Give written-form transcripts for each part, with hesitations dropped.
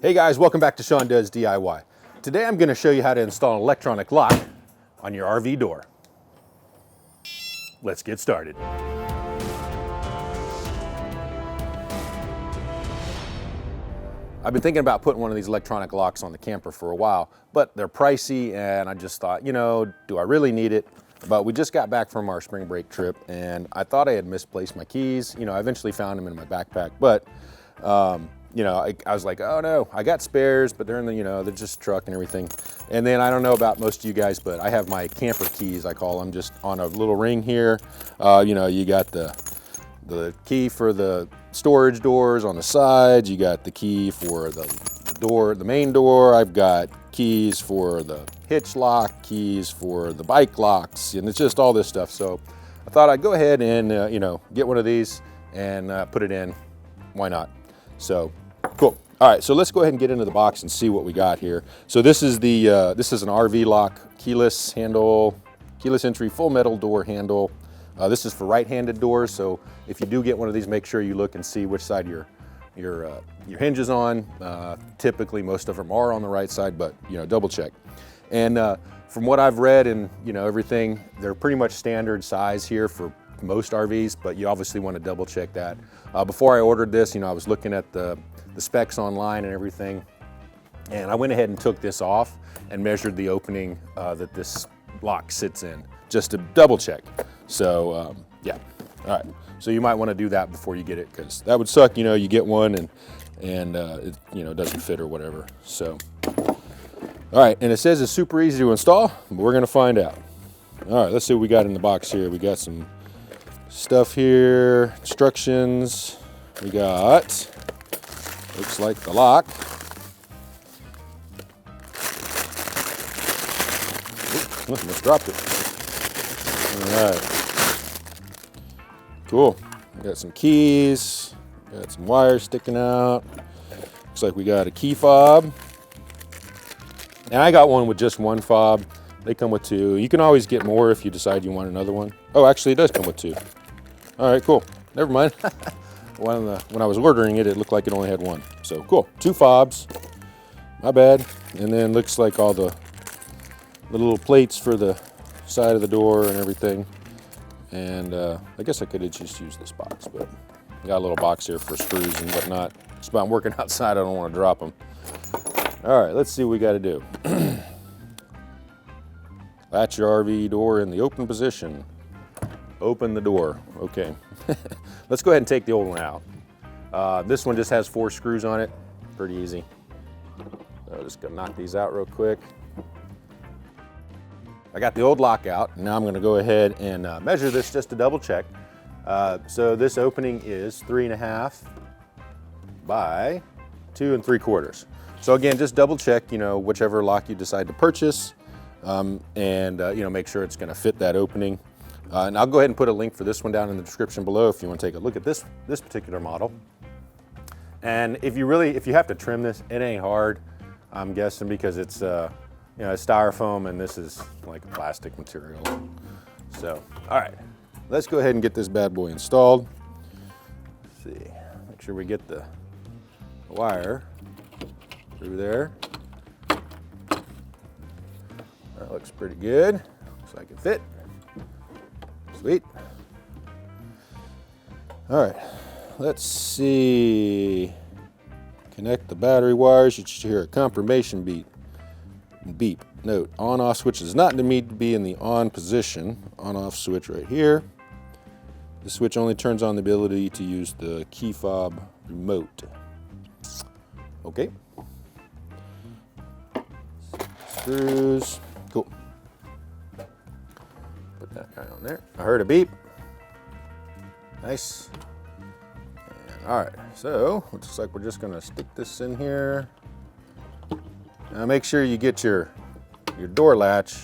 Hey guys, welcome back to Sean Does DIY. Today I'm going to show you how to install an electronic lock on your RV door. Let's get started. I've been thinking about putting one of these electronic locks on the camper for a while, but they're pricey and I just thought, do I really need it? But we just got back from our spring break trip and I thought I had misplaced my keys. I eventually found them in my backpack, but I was like, oh no, I got spares, but they're in the, they're just truck and everything. And then I don't know about most of you guys, but I have my camper keys, I call them, just on a little ring here. You got the key for the storage doors on the sides. You got the key for the main door. I've got keys for the hitch lock, keys for the bike locks, and it's just all this stuff. So I thought I'd go ahead and, get one of these and put it in. Why not? So cool. All right, so let's go ahead and get into the box and see what we got here. So this is this is an RV lock, keyless handle, keyless entry, full metal door handle. This is for right-handed doors, so if you do get one of these, make sure you look and see which side your hinge is on. Typically, most of them are on the right side, but double check. And from what I've read and everything, they're pretty much standard size here for most RVs, but you obviously want to double check that. Before I ordered this, I was looking at the specs online and everything, and I went ahead and took this off and measured the opening that this lock sits in, just to double check. So yeah, all right. So you might want to do that before you get it, because that would suck. You get one and it doesn't fit or whatever. So all right, and it says it's super easy to install, but we're gonna find out. All right, let's see what we got in the box here. We got some stuff here, instructions. We got, looks like the lock. Oops, almost dropped it. All right. Cool. We got some keys, got some wires sticking out. Looks like we got a key fob. And I got one with just one fob. They come with two. You can always get more if you decide you want another one. Oh, actually it does come with two. All right, cool. Never mind. When I was ordering it, it looked like it only had one. So cool, two fobs. My bad. And then looks like all the little plates for the side of the door and everything. And I guess I could have just used this box, but I got a little box here for screws and whatnot. Just about working outside, I don't want to drop them. All right, let's see what we got to do. Latch your RV door in the open position. Open the door. Okay. Let's go ahead and take the old one out. This one just has 4 screws on it. Pretty easy. So just gonna knock these out real quick. I got the old lock out. Now I'm gonna go ahead and measure this just to double check. So this opening is 3.5 by 2 3/4. So again, just double check, whichever lock you decide to purchase, and make sure it's gonna fit that opening. And I'll go ahead and put a link for this one down in the description below if you want to take a look at this particular model. And if you have to trim this, it ain't hard, I'm guessing, because it's it's styrofoam and this is like a plastic material. So, all right, let's go ahead and get this bad boy installed. Let's see, make sure we get the wire through there. That looks pretty good. Looks like it fit. Sweet. All right, let's see. Connect the battery wires. You should hear a confirmation beep. Note, on-off switch does not need to be in the on position. On-off switch right here. The switch only turns on the ability to use the key fob remote. Okay. Screws. Cool. Put that guy on there. I heard a beep. Nice. And, all right, so looks like we're just gonna stick this in here. Now make sure you get your door latch.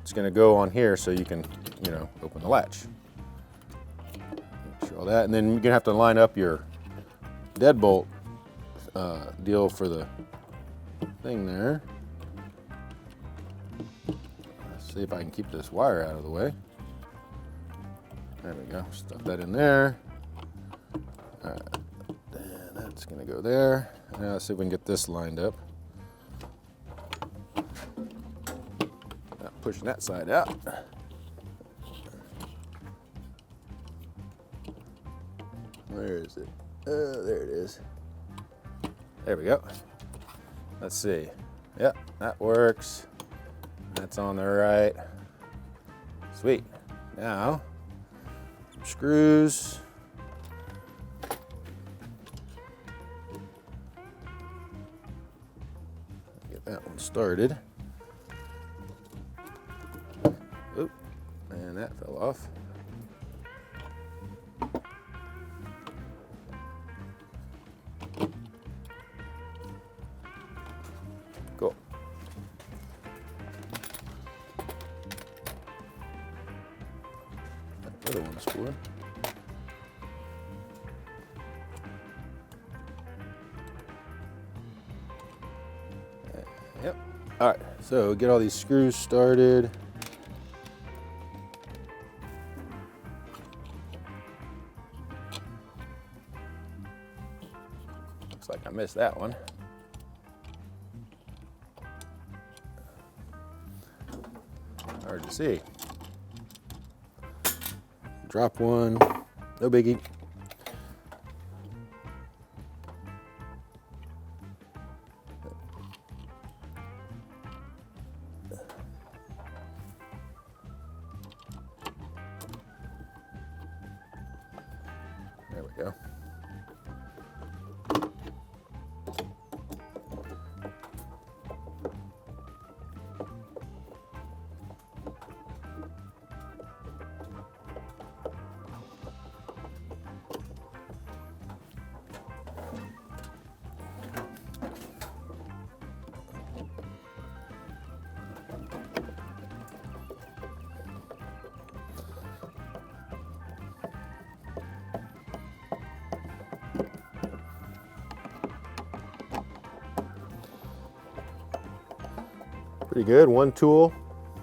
It's gonna go on here so you can, open the latch. Make sure all that, and then you're gonna have to line up your deadbolt deal for the thing there. Let's see if I can keep this wire out of the way. There we go, stuff that in there. All right, and that That's gonna go there. Now let's see if we can get this lined up. Now pushing that side out. Where is it? Oh, there it is. There we go. Let's see. Yep, that works. That's on there right. Sweet. Now, screws. Get that one started. Oop, and that fell off. Cool. That other one's for. Yep. All right, so get all these screws started. Looks like I missed that one. Hard to see. Drop one, no biggie. There we go. Pretty good, one tool.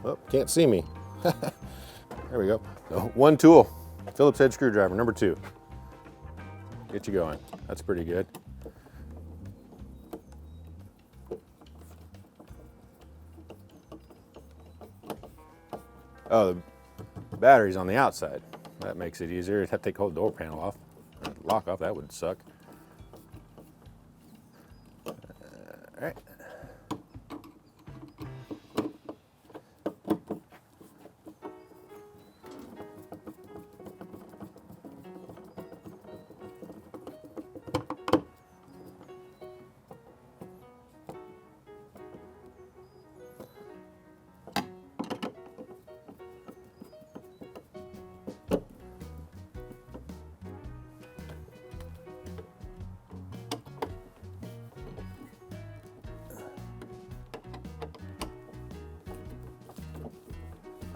Oh, can't see me. There we go. So one tool, Phillips head screwdriver, number 2. Get you going. That's pretty good. Oh, the battery's on the outside. That makes it easier. You'd have to take the whole door panel off. Lock off, that would suck. All right.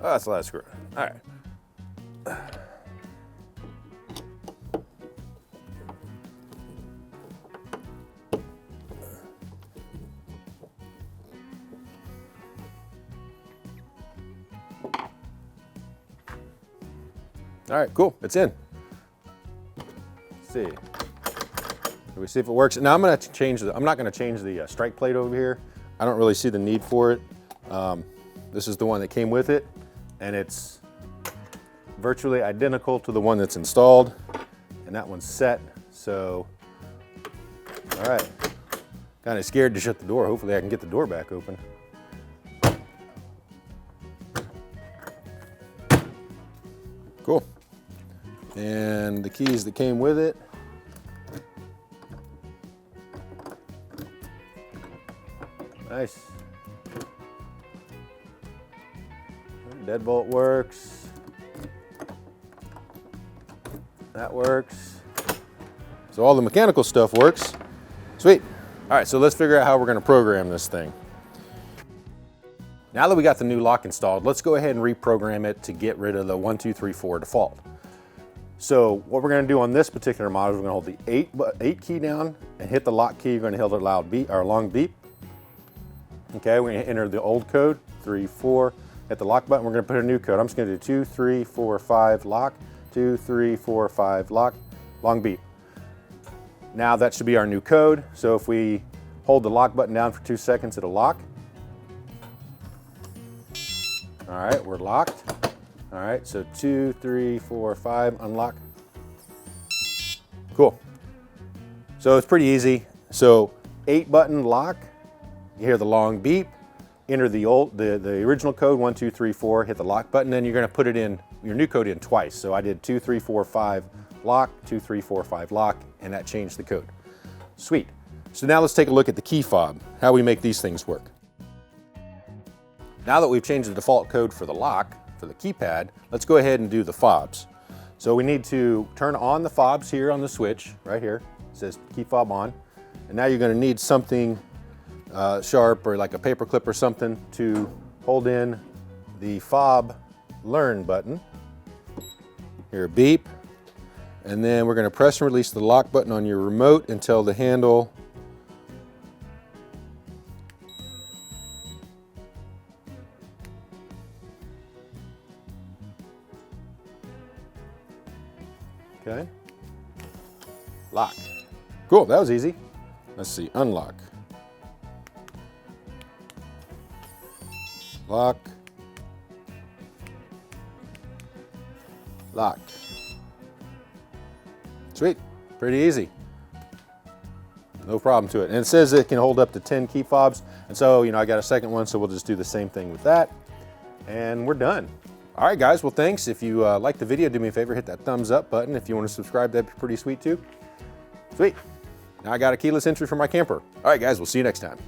Oh, that's the last screw. All right. All right, cool, it's in. Let's see. Can we see if it works? Now I'm gonna change I'm not gonna change the strike plate over here. I don't really see the need for it. This is the one that came with it, and it's virtually identical to the one that's installed, and that one's set, so, all right. Kind of scared to shut the door. Hopefully I can get the door back open. Cool. And the keys that came with it. Nice. Deadbolt works. That works. So all the mechanical stuff works. Sweet. All right, so let's figure out how we're gonna program this thing. Now that we got the new lock installed, let's go ahead and reprogram it to get rid of the 1, 2, 3, 4 default. So what we're gonna do on this particular model is we're gonna hold the 8 key down and hit the lock key. You're gonna hit the loud beep, or long beep. Okay, we're gonna enter the old code, 3, 4. Hit the lock button, we're gonna put a new code. I'm just gonna do 2, 3, 4, 5, lock, 2, 3, 4, 5, lock, long beep. Now that should be our new code. So if we hold the lock button down for 2 seconds, it'll lock. All right, we're locked. All right, so 2, 3, 4, 5, unlock. Cool. So it's pretty easy. So 8-button lock, you hear the long beep, enter the original code, 1, 2, 3, 4, hit the lock button, then you're gonna put it in, your new code in twice. So I did 2, 3, 4, 5, lock, 2, 3, 4, 5, lock, and that changed the code. Sweet. So now let's take a look at the key fob, how we make these things work. Now that we've changed the default code for the lock, for the keypad, let's go ahead and do the fobs. So we need to turn on the fobs here on the switch, right here. It says key fob on. And now you're gonna need something sharp or like a paper clip or something to hold in the fob learn button. Here, beep. And then we're gonna press and release the lock button on your remote until the handle okay. Lock. Cool, that was easy. Let's see, unlock. Lock. Lock. Sweet, pretty easy. No problem to it. And it says it can hold up to 10 key fobs. And so, you know, I got a second one, so we'll just do the same thing with that. And we're done. All right, guys, well, thanks. If you liked the video, do me a favor, hit that thumbs up button. If you want to subscribe, that'd be pretty sweet too. Sweet. Now I got a keyless entry for my camper. All right, guys, we'll see you next time.